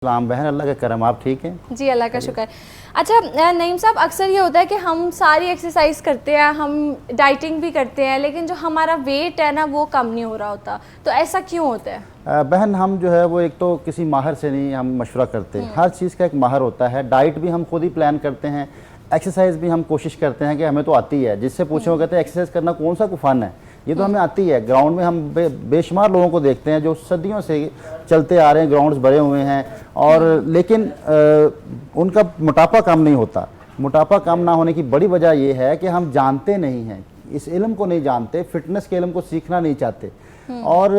सलाम बहन, अल्लाह का करम। आप ठीक हैं? जी अल्लाह का शुक्र। अच्छा नईम साहब, अक्सर ये होता है कि हम सारी एक्सरसाइज करते हैं, हम डाइटिंग भी करते हैं, लेकिन जो हमारा वेट है ना वो कम नहीं हो रहा होता। तो ऐसा क्यों होता है? बहन, हम जो है वो एक तो किसी माहर से नहीं हम मशवरा करते। हर चीज़ का एक माहर होता है। डाइट भी हम खुद ही प्लान करते हैं, एक्सरसाइज भी हम कोशिश करते हैं कि हमें तो आती है। जिससे पूछे वो कहते हैं एक्सरसाइज करना कौन सा फन है, ये तो हमें आती है। ग्राउंड में हम बेशुमार लोगों को देखते हैं जो सदियों से चलते आ रहे हैं, ग्राउंड्स भरे हुए हैं, और लेकिन उनका मोटापा कम नहीं होता। मोटापा कम ना होने की बड़ी वजह यह है कि हम जानते नहीं हैं, इस इल्म को नहीं जानते, फिटनेस के इल्म को सीखना नहीं चाहते। और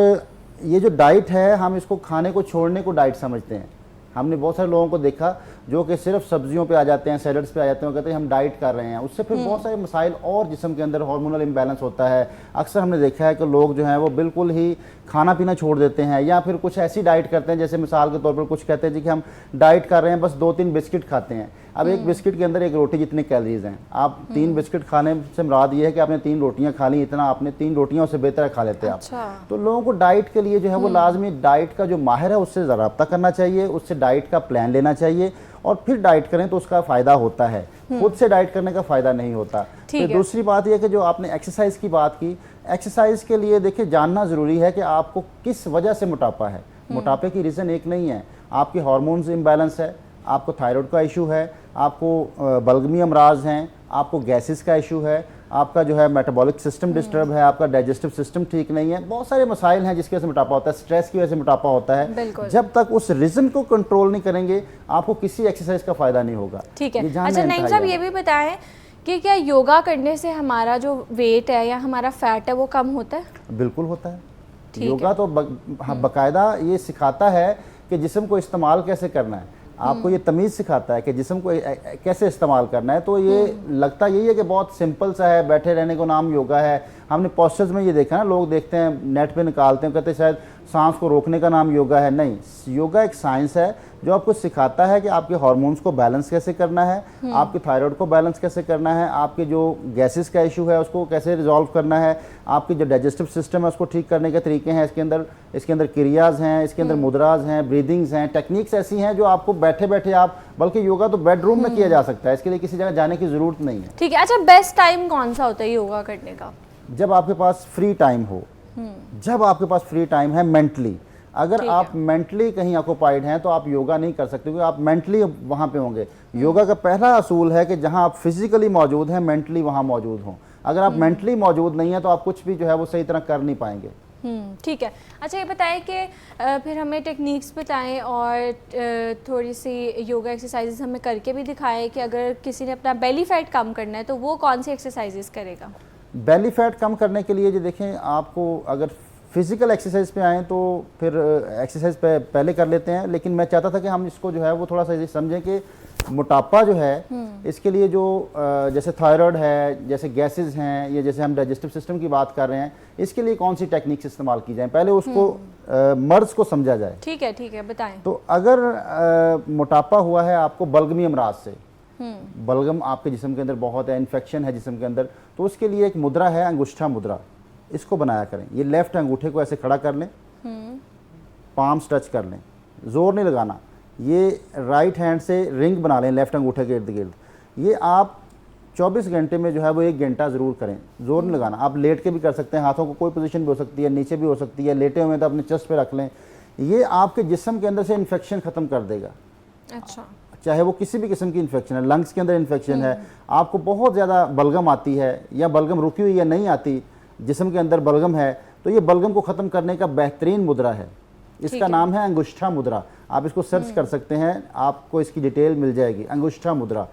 ये जो डाइट है, हम इसको खाने को छोड़ने को डाइट समझते हैं। हमने बहुत सारे लोगों को देखा जो कि सिर्फ सब्जियों पे आ जाते हैं, सैलड्स पे आ जाते हैं, कहते हैं हम डाइट कर रहे हैं। उससे फिर बहुत सारे मसाइल और जिस्म के अंदर हार्मोनल इम्बैलेंस होता है। अक्सर हमने देखा है कि लोग जो हैं वो बिल्कुल ही खाना पीना छोड़ देते हैं, या फिर कुछ ऐसी डाइट करते हैं, जैसे मिसाल के तौर पर कुछ कहते हैं जी कि हम डाइट कर रहे हैं, बस 2-3 बिस्किट खाते हैं। अब एक बिस्किट के अंदर एक रोटी जितनी कैलोरीज हैं, आप 3 बिस्किट खाने से मुराद ये है कि आपने 3 रोटियां खा ली, इतना आपने 3 रोटियां उससे बेहतर खा लेते हैं अच्छा। आप। तो लोगों को डाइट के लिए जो है वो लाजमी डाइट का जो माहिर है उससे रब्ता करना चाहिए, उससे डाइट का प्लान लेना चाहिए, और फिर डाइट करें तो उसका फ़ायदा होता है। खुद से डाइट करने का फ़ायदा नहीं होता। फिर दूसरी बात यह कि जो आपने एक्सरसाइज की बात की, एक्सरसाइज के लिए देखिए जानना ज़रूरी है कि आपको किस वजह से मोटापा है। मोटापे की रीज़न एक नहीं है, आपकी हार्मोन्स इम्बैलेंस है, आपको थायराइड का इशू है, आपको बलगमी अमराज हैं, आपको गैसेस का इशू है, आपका जो है मेटाबॉलिक सिस्टम डिस्टर्ब है, आपका डाइजेस्टिव सिस्टम ठीक नहीं है। बहुत सारे मसाइल हैं जिसकी वजह से मोटापा होता है। स्ट्रेस की वजह से मोटापा होता है। जब तक उस रीजन को कंट्रोल नहीं करेंगे, आपको किसी एक्सरसाइज का फायदा नहीं होगा। ठीक है। अच्छा नईम साहब, ये भी बताएं कि क्या योगा करने से हमारा जो वेट है या हमारा फैट है वो कम होता है? बिल्कुल होता है। योगा तो बाकायदा ये सिखाता है कि जिस्म को इस्तेमाल कैसे करना है, आपको ये तमीज़ सिखाता है कि जिस्म को कैसे इस्तेमाल करना है। तो ये लगता यही है कि बहुत सिंपल सा है, बैठे रहने को नाम योगा है। हमने पोस्टर्स में ये देखा ना, लोग देखते हैं नेट पे निकालते हैं, कहते हैं शायद सांस को रोकने का नाम योगा है। नहीं, योगा एक साइंस है जो आपको सिखाता है कि आपके हार्मोन्स को बैलेंस कैसे करना है, आपके थायराइड को बैलेंस कैसे करना है, आपके जो गैसेस का इशू है उसको कैसे रिजॉल्व करना है, आपकी जो डाइजेस्टिव सिस्टम है उसको ठीक करने के तरीके हैं। इसके अंदर क्रियाज हैं, इसके अंदर मुद्राज हैं, ब्रीदिंग्स हैं, टेक्निक्स ऐसी हैं जो आपको बैठे बैठे आप, बल्कि योगा तो बेडरूम में किया जा सकता है, इसके लिए किसी जगह जाने की ज़रूरत नहीं है। ठीक है। अच्छा, बेस्ट टाइम कौन सा होता है योगा करने का? जब आपके पास फ्री टाइम हो, जब आपके पास फ्री टाइम है मेंटली। अगर आप मेंटली कहीं ऑक्युपाइड हैं तो आप योगा नहीं कर सकते, क्योंकि आप मेंटली वहाँ पे होंगे। योगा का पहला असूल है कि जहाँ आप फिजिकली मौजूद हैं, मेंटली वहाँ मौजूद हों। अगर आप मेंटली मौजूद नहीं हैं तो आप कुछ भी जो है वो सही तरह कर नहीं पाएंगे। ठीक है। अच्छा, ये बताएं कि फिर हमें टेक्निक्स बताएं और थोड़ी सी योगा एक्सरसाइजेस हमें करके भी दिखाएं कि अगर किसी ने अपना बेली फैट कम करना है तो वो कौन सी एक्सरसाइजेस करेगा? बेली फैट कम करने के लिए जो देखें, आपको अगर फिजिकल एक्सरसाइज पे आएँ तो फिर एक्सरसाइज पे पहले कर लेते हैं, लेकिन मैं चाहता था कि हम इसको जो है वो थोड़ा सा ये समझें कि मोटापा जो है इसके लिए जो जैसे थायराइड है, जैसे गैसेस हैं, या जैसे हम डाइजेस्टिव सिस्टम की बात कर रहे हैं, इसके लिए कौन सी टेक्निक्स इस्तेमाल की जाए, पहले उसको मर्ज को समझा जाए। ठीक है, बताएं। तो अगर मोटापा हुआ है आपको बलगमी अमराज से, बलगम आपके जिस्म के अंदर बहुत है, इन्फेक्शन है जिस्म के अंदर, तो उसके लिए एक मुद्रा है अंगुष्ठा मुद्रा, इसको बनाया करें। ये लेफ्ट अंगूठे को ऐसे खड़ा कर लें, पाम्स टच कर लें, जोर नहीं लगाना। ये राइट हैंड से रिंग बना लें लेफ्ट अंगूठे के इर्द गिर्द। ये आप 24 घंटे में जो है वो 1 घंटा ज़रूर करें, जोर नहीं लगाना। आप लेट के भी कर सकते हैं, हाथों को कोई पोजीशन भी हो सकती है, नीचे भी हो सकती है, लेटे हुए तो अपने चेस्ट पे रख लें। ये आपके जिस्म के अंदर से इन्फेक्शन ख़त्म कर देगा। अच्छा। चाहे वो किसी भी किस्म की इन्फेक्शन है, लंग्स के अंदर इन्फेक्शन है, आपको बहुत ज़्यादा बलगम आती है, या बलगम रुकी हुई या नहीं आती, जिस्म के अंदर बलगम है, तो ये बलगम को ख़त्म करने का बेहतरीन मुद्रा है। इसका नाम है अंगुष्ठा मुद्रा। आप इसको सर्च कर सकते हैं, आपको इसकी डिटेल मिल जाएगी, अंगुष्ठा मुद्रा।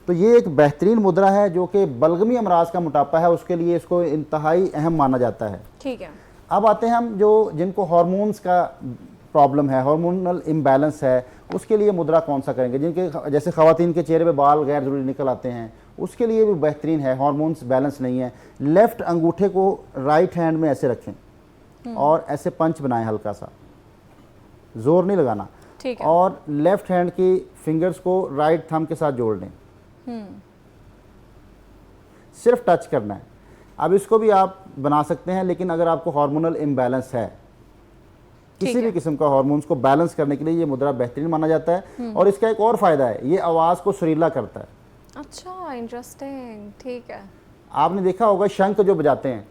तो ये एक बेहतरीन मुद्रा है जो कि बलगमी अमराज का मोटापा है उसके लिए इसको इंतहाई अहम माना जाता है। ठीक है। अब आते हैं हम जो जिनको हार्मोन्स का प्रॉब्लम है, हार्मोनल इम्बैलेंस है, उसके लिए मुद्रा कौन सा करेंगे। जिनके जैसे ख़वातीन के चेहरे पे बाल गैर ज़रूरी निकल आते हैं, उसके लिए भी बेहतरीन है, हार्मोन्स बैलेंस नहीं है। लेफ़्ट अंगूठे को राइट हैंड में ऐसे रखें और ऐसे पंच बनाएं, हल्का सा, जोर नहीं लगाना। ठीक है। और लेफ़्ट हैंड की फिंगर्स को राइट थंब के साथ जोड़ लें, सिर्फ टच करना है। अब इसको भी आप बना सकते हैं, लेकिन अगर आपको हार्मोनल इम्बैलेंस है किसी भी किस्म का हार्मोन्स को बैलेंस करने के लिए ये मुद्रा बेहतरीन माना जाता है। और इसका एक और फायदा है, ये आवाज़ को सुरीला करता है। अच्छा, इंटरेस्टिंग, ठीक है। आपने देखा होगा शंख जो बजाते हैं,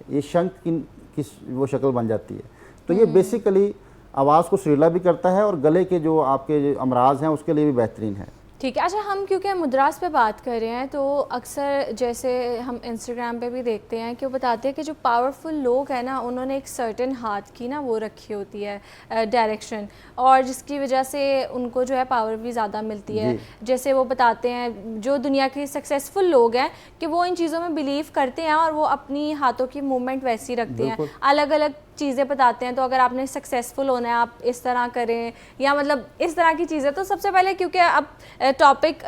ये शंख की वो शक्ल बन जाती है। तो ये बेसिकली आवाज़ को सुरीला भी करता है और गले के जो आपके जो अमराज हैं उसके लिए भी बेहतरीन है। ठीक है। अच्छा, हम क्योंकि मुद्रास पे बात कर रहे हैं तो अक्सर जैसे हम इंस्टाग्राम पे भी देखते हैं कि वो बताते हैं कि जो पावरफुल लोग हैं ना, उन्होंने एक सर्टेन हाथ की ना वो रखी होती है डायरेक्शन, और जिसकी वजह से उनको जो है पावर भी ज़्यादा मिलती है। जैसे वो बताते हैं जो दुनिया के सक्सेसफुल लोग हैं कि वो इन चीज़ों में बिलीव करते हैं और वो अपनी हाथों की मूवमेंट वैसी रखते हैं, अलग अलग चीज़ें बताते हैं। तो अगर आपने सक्सेसफुल होना है आप इस तरह करें, या मतलब इस तरह की चीज़ें। तो सबसे पहले क्योंकि अब टॉपिक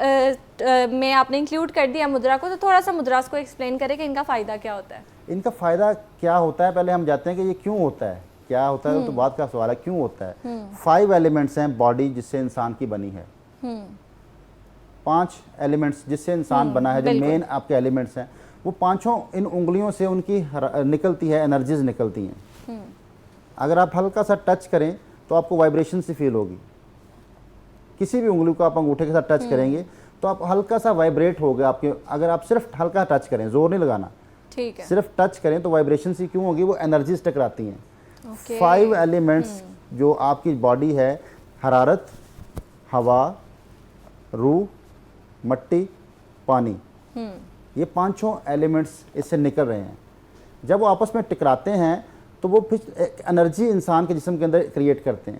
में आपने इंक्लूड कर दिया मुद्रा को, तो थोड़ा सा मुद्रास को एक्सप्लेन करें कि इनका फ़ायदा क्या होता है। इनका फ़ायदा क्या होता है, पहले हम जानते हैं कि ये क्यों होता है, क्या होता है, तो बात का सवाल है क्यों होता है। 5 एलिमेंट्स हैं बॉडी जिससे इंसान की बनी है, 5 एलिमेंट्स जिससे इंसान बना है, जो मेन आपके एलिमेंट्स हैं, वो पांचों इन उंगलियों से उनकी निकलती है, एनर्जीज निकलती हैं। अगर आप हल्का सा टच करें तो आपको वाइब्रेशन सी फील होगी। किसी भी उंगली को आप अंगूठे के साथ टच करेंगे तो आप हल्का सा वाइब्रेट होगा आपके। अगर आप सिर्फ हल्का टच करें, जोर नहीं लगाना, ठीक है, सिर्फ टच करें तो वाइब्रेशन सी क्यों होगी, वो एनर्जीज टकराती हैं। 5 एलिमेंट्स जो आपकी बॉडी है, हरारत, हवा, रूह, मट्टी, पानी, ये पांचों एलिमेंट्स इससे निकल रहे हैं। जब वो आपस में टकराते हैं तो वो फिर एक एनर्जी इंसान के जिस्म के अंदर क्रिएट करते हैं।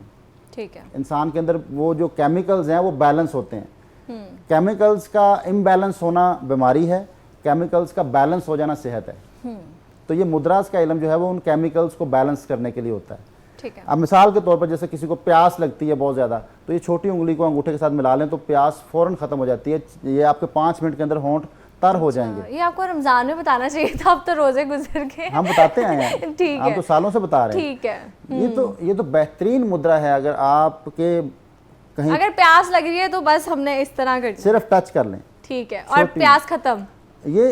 ठीक है। इंसान के अंदर वो जो केमिकल्स हैं वो बैलेंस होते हैं। केमिकल्स का इम्बैलेंस होना बीमारी है, केमिकल्स का बैलेंस हो जाना सेहत है। तो ये मुद्रास का इल्म जो है वो उन केमिकल्स को बैलेंस करने के लिए होता है। ठीक है। अब मिसाल के तौर पर जैसे किसी को प्यास लगती है बहुत ज़्यादा, तो ये छोटी उंगली को अंगूठे के साथ मिला लें तो प्यास फ़ौरन ख़त्म हो जाती है। ये आपके 5 मिनट के अंदर होंठ तर हो जाएंगे। ये आपको रमजान में बताना चाहिए था, अब तो रोजे गुजर गए। हम बताते हैं ठीक हम है, तो सालों से बता रहे हैं। ठीक है। ये तो बेहतरीन मुद्रा है। अगर आपके कहीं अगर प्यास लग रही है तो बस हमने इस तरह कर, सिर्फ टच कर लें, ठीक है, और प्यास खत्म। ये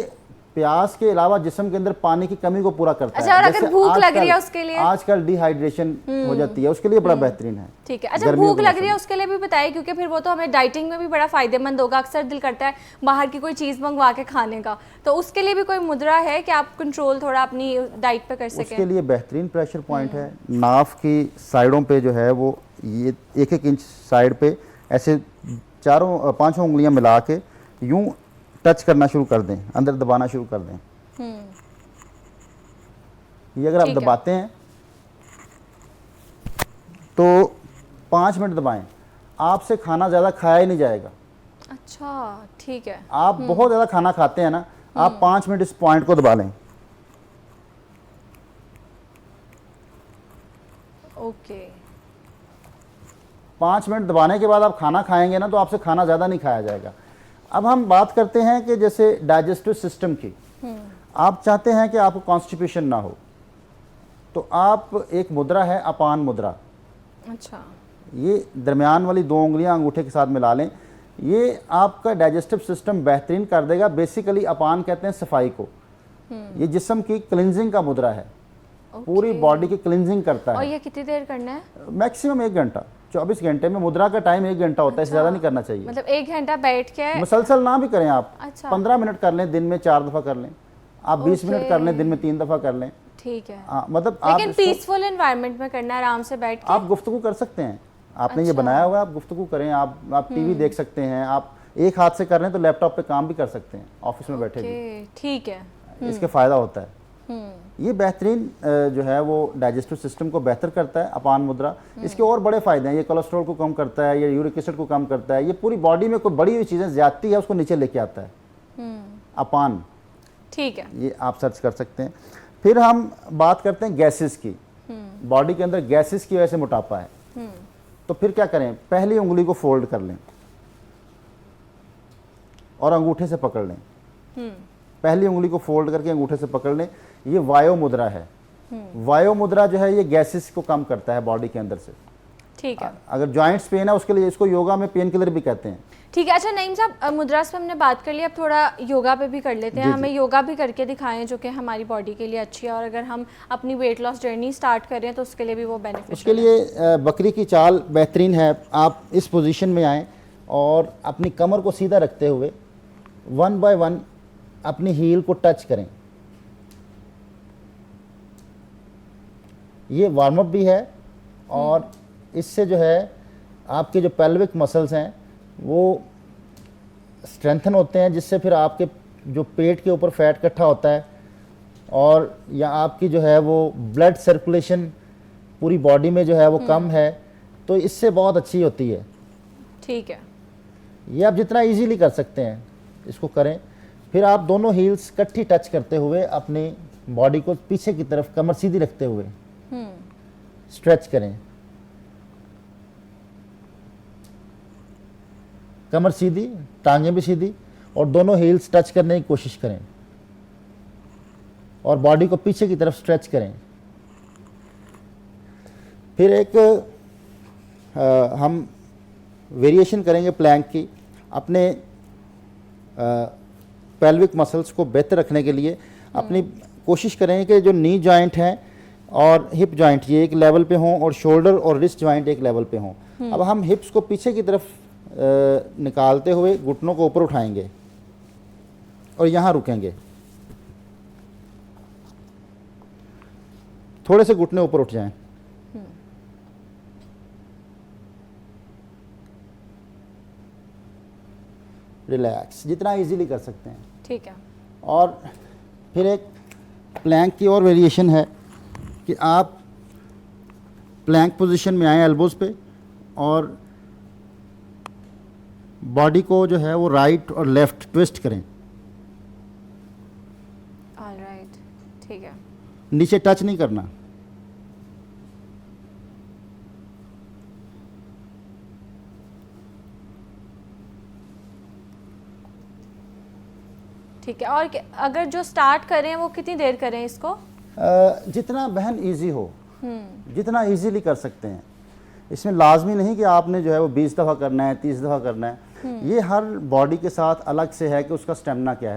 प्यास के अलावा जिस्म के अंदर पानी की कमी को पूरा करता अच्छा, है। और अगर भूख लग रही है उसके लिए, आजकल डिहाइड्रेशन हो जाती है, उसके लिए बड़ा बेहतरीन है। ठीक है। अच्छा, भूख लग रही है उसके लिए भी बताइए, क्योंकि फिर वो तो हमें डाइटिंग में भी बड़ा फायदेमंद होगा। अक्सर दिल करता है बाहर की कोई चीज़ मंगवा के खाने का, तो उसके लिए भी कोई मुद्रा है कि आप कंट्रोल थोड़ा अपनी डाइट पे कर सकें? उसके लिए बेहतरीन प्रेशर पॉइंट है। नाफ की साइडों पे जो है वो ये 1-1 इंच साइड पे ऐसे 4-5 उंगलियां मिला के यूं टच करना शुरू कर दें, अंदर दबाना शुरू कर दें। ये अगर आप दबाते हैं तो 5 मिनट दबाएं, आपसे खाना ज़्यादा खाया ही नहीं जाएगा। अच्छा, ठीक है। आप बहुत ज़्यादा खाना खाते हैं ना, आप 5 मिनट इस पॉइंट को दबा लें। ओके। 5 मिनट दबाने के बाद आप खाना खाएंगे ना तो आपसे खाना ज़्यादा नहीं खाया जाएगा। अब हम बात करते हैं कि जैसे डाइजेस्टिव सिस्टम की, आप चाहते हैं कि आपको कॉन्स्टिपेशन ना हो, तो आप एक मुद्रा है अपान मुद्रा। अच्छा, ये दरमियान वाली 2 उंगलियां अंगूठे के साथ मिला लें, ये आपका डाइजेस्टिव सिस्टम बेहतरीन कर देगा। बेसिकली अपान कहते हैं सफाई को। ये जिस्म की क्लिनजिंग का मुद्रा है, पूरी बॉडी की क्लिनजिंग करता है। और ये कितनी देर करना है? मैक्सिमम 1 घंटा, 24 घंटे में। मुद्रा का टाइम 1 घंटा होता है, इससे ज़्यादा नहीं करना चाहिए। मतलब 1 घंटा बैठ के मुसलसल ना भी करें आप। अच्छा। 15 मिनट कर लें, दिन में 4 दफ़ा कर लें। आप 20 मिनट कर लें, दिन में 3 दफ़ा कर लें। ठीक है। मतलब लेकिन पीसफुल एनवायरनमेंट में करना है, आराम से बैठ के। आप गुफ्तगू कर सकते हैं, आपने ये बनाया हुआ है, आप गुफ्तगू करें। आप टीवी देख सकते हैं, आप एक हाथ से कर रहे हैं तो लैपटॉप पे काम भी कर सकते हैं, ऑफिस में बैठे भी। ठीक है। इसके फ़ायदा होता है। ये बेहतरीन जो है वो डाइजेस्टिव सिस्टम को बेहतर करता है अपान मुद्रा। इसके और बड़े फ़ायदे हैं। ये कोलेस्ट्रॉल को कम करता है, ये यूरिक एसिड को कम करता है, ये पूरी बॉडी में कोई बड़ी हुई चीज़ें ज़्यादती है उसको नीचे लेके आता है। अपान, ठीक है, ये आप सर्च कर सकते हैं। फिर हम बात करते हैं गैसेस की। बॉडी के अंदर गैसेस की वजह से मोटापा है, तो फिर क्या करें? पहली उंगली को फोल्ड कर लें और अंगूठे से पकड़ लें। पहली उंगली को फोल्ड करके अंगूठे से पकड़ लें। ये वायो मुद्रा है। वायो मुद्रा जो है ये गैसेस को कम करता है बॉडी के अंदर से। ठीक है। अगर जॉइंट्स पेन है उसके लिए इसको योगा में पेन किलर भी कहते हैं। ठीक है। अच्छा नईम साहब, मुद्रास पे हमने बात कर ली, अब थोड़ा योगा पे भी कर लेते हैं। जी, हमें योगा भी करके दिखाएं जो कि हमारी बॉडी के लिए अच्छी है, और अगर हम अपनी वेट लॉस जर्नी स्टार्ट करें तो उसके लिए भी वो बेनिफिशियल उसके लिए बकरी की चाल बेहतरीन है। आप इस पोजीशन में आएँ और अपनी कमर को सीधा रखते हुए 1 बाय 1 अपनी हील को टच करें। ये वार्म अप भी है और इससे जो है आपके जो पेल्विक मसल्स हैं वो स्ट्रेंथन होते हैं, जिससे फिर आपके जो पेट के ऊपर फैट इकट्ठा होता है और या आपकी जो है वो ब्लड सर्कुलेशन पूरी बॉडी में जो है वो कम है, तो इससे बहुत अच्छी होती है। ठीक है। ये आप जितना इजीली कर सकते हैं इसको करें। फिर आप दोनों हील्स इकट्ठी टच करते हुए अपनी बॉडी को पीछे की तरफ कमर सीधी रखते हुए स्ट्रेच करें। कमर सीधी, टांगें भी सीधी, और दोनों हील्स टच करने की कोशिश करें और बॉडी को पीछे की तरफ स्ट्रेच करें। फिर एक हम वेरिएशन करेंगे प्लैंक की। अपने पेल्विक मसल्स को बेहतर रखने के लिए अपनी कोशिश करें कि जो नी जॉइंट हैं और हिप जॉइंट ये एक लेवल पे हों और शोल्डर और रिस्ट जॉइंट एक लेवल पे हों। अब हम हिप्स को पीछे की तरफ निकालते हुए घुटनों को ऊपर उठाएंगे और यहाँ रुकेंगे। थोड़े से घुटने ऊपर उठ जाएं। रिलैक्स, जितना इजीली कर सकते हैं। ठीक है। और फिर एक प्लैंक की और वेरिएशन है कि आप प्लैंक पोजीशन में आए एल्बोज पे और बॉडी को जो है वो राइट और लेफ्ट ट्विस्ट करें। ऑलराइट, ठीक है। नीचे टच नहीं करना। ठीक है। और अगर जो स्टार्ट करें वो कितनी देर करें इसको? जितना बहन इजी हो, जितना इजीली कर सकते हैं। इसमें लाजमी नहीं कि आपने जो है वो 20 दफ़ा करना है, 30 दफ़ा करना है। ये हर बॉडी के साथ अलग से है कि उसका स्टेमिना क्या है।